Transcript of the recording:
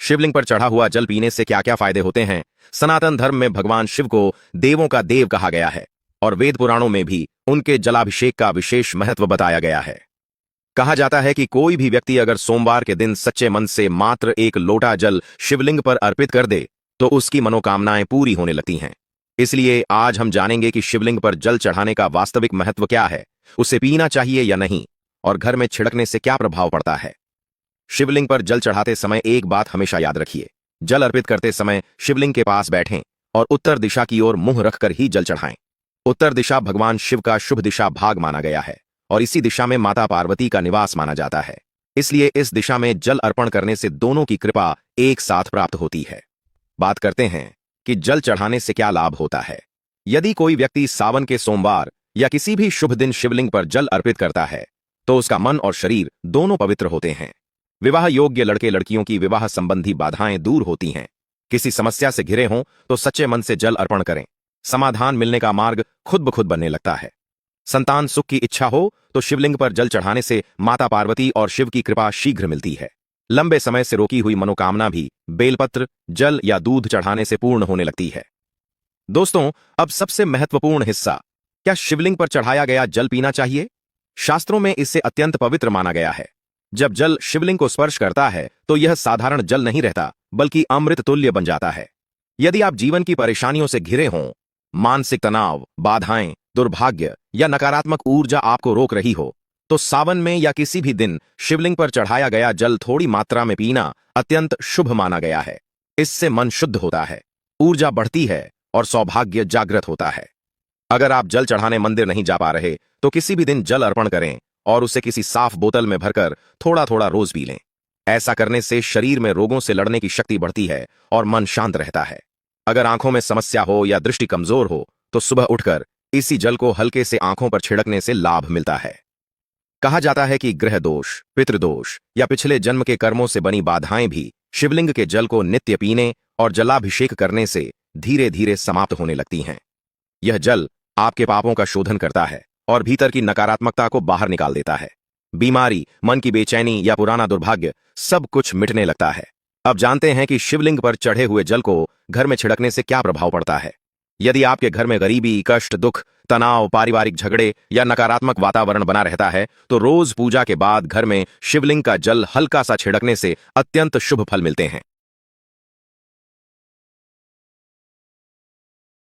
शिवलिंग पर चढ़ा हुआ जल पीने से क्या क्या फायदे होते हैं। सनातन धर्म में भगवान शिव को देवों का देव कहा गया है और वेद पुराणों में भी उनके जलाभिषेक का विशेष महत्व बताया गया है। कहा जाता है कि कोई भी व्यक्ति अगर सोमवार के दिन सच्चे मन से मात्र एक लोटा जल शिवलिंग पर अर्पित कर दे तो उसकी मनोकामनाएं पूरी होने लगती हैं। इसलिए आज हम जानेंगे कि शिवलिंग पर जल चढ़ाने का वास्तविक महत्व क्या है, उसे पीना चाहिए या नहीं, और घर में छिड़कने से क्या प्रभाव पड़ता है। शिवलिंग पर जल चढ़ाते समय एक बात हमेशा याद रखिए, जल अर्पित करते समय शिवलिंग के पास बैठें और उत्तर दिशा की ओर मुंह रखकर ही जल चढ़ाएं। उत्तर दिशा भगवान शिव का शुभ दिशा भाग माना गया है और इसी दिशा में माता पार्वती का निवास माना जाता है। इसलिए इस दिशा में जल अर्पण करने से दोनों की कृपा एक साथ प्राप्त होती है। बात करते हैं कि जल चढ़ाने से क्या लाभ होता है। यदि कोई व्यक्ति सावन के सोमवार या किसी भी शुभ दिन शिवलिंग पर जल अर्पित करता है तो उसका मन और शरीर दोनों पवित्र होते हैं। विवाह योग्य लड़के लड़कियों की विवाह संबंधी बाधाएं दूर होती हैं। किसी समस्या से घिरे हों तो सच्चे मन से जल अर्पण करें, समाधान मिलने का मार्ग खुद ब खुद बनने लगता है। संतान सुख की इच्छा हो तो शिवलिंग पर जल चढ़ाने से माता पार्वती और शिव की कृपा शीघ्र मिलती है। लंबे समय से रोकी हुई मनोकामना भी बेलपत्र, जल या दूध चढ़ाने से पूर्ण होने लगती है। दोस्तों, अब सबसे महत्वपूर्ण हिस्सा, क्या शिवलिंग पर चढ़ाया गया जल पीना चाहिए? शास्त्रों में इसे अत्यंत पवित्र माना गया है। जब जल शिवलिंग को स्पर्श करता है तो यह साधारण जल नहीं रहता बल्कि अमृत तुल्य बन जाता है। यदि आप जीवन की परेशानियों से घिरे हों, मानसिक तनाव, बाधाएं, दुर्भाग्य या नकारात्मक ऊर्जा आपको रोक रही हो, तो सावन में या किसी भी दिन शिवलिंग पर चढ़ाया गया जल थोड़ी मात्रा में पीना अत्यंत शुभ माना गया है। इससे मन शुद्ध होता है, ऊर्जा बढ़ती है और सौभाग्य जागृत होता है। अगर आप जल चढ़ाने मंदिर नहीं जा पा रहे तो किसी भी दिन जल अर्पण करें और उसे किसी साफ बोतल में भरकर थोड़ा थोड़ा रोज पी लें। ऐसा करने से शरीर में रोगों से लड़ने की शक्ति बढ़ती है और मन शांत रहता है। अगर आंखों में समस्या हो या दृष्टि कमजोर हो तो सुबह उठकर इसी जल को हल्के से आंखों पर छिड़कने से लाभ मिलता है। कहा जाता है कि ग्रह दोष, पितृदोष या पिछले जन्म के कर्मों से बनी बाधाएं भी शिवलिंग के जल को नित्य पीने और जलाभिषेक करने से धीरे धीरे समाप्त होने लगती हैं। यह जल आपके पापों का शोधन करता है और भीतर की नकारात्मकता को बाहर निकाल देता है। बीमारी, मन की बेचैनी या पुराना दुर्भाग्य सब कुछ मिटने लगता है। अब जानते हैं कि शिवलिंग पर चढ़े हुए जल को घर में छिड़कने से क्या प्रभाव पड़ता है। यदि आपके घर में गरीबी, कष्ट, दुख, तनाव, पारिवारिक झगड़े या नकारात्मक वातावरण बना रहता है तो रोज पूजा के बाद घर में शिवलिंग का जल हल्का सा छिड़कने से अत्यंत शुभ फल मिलते हैं।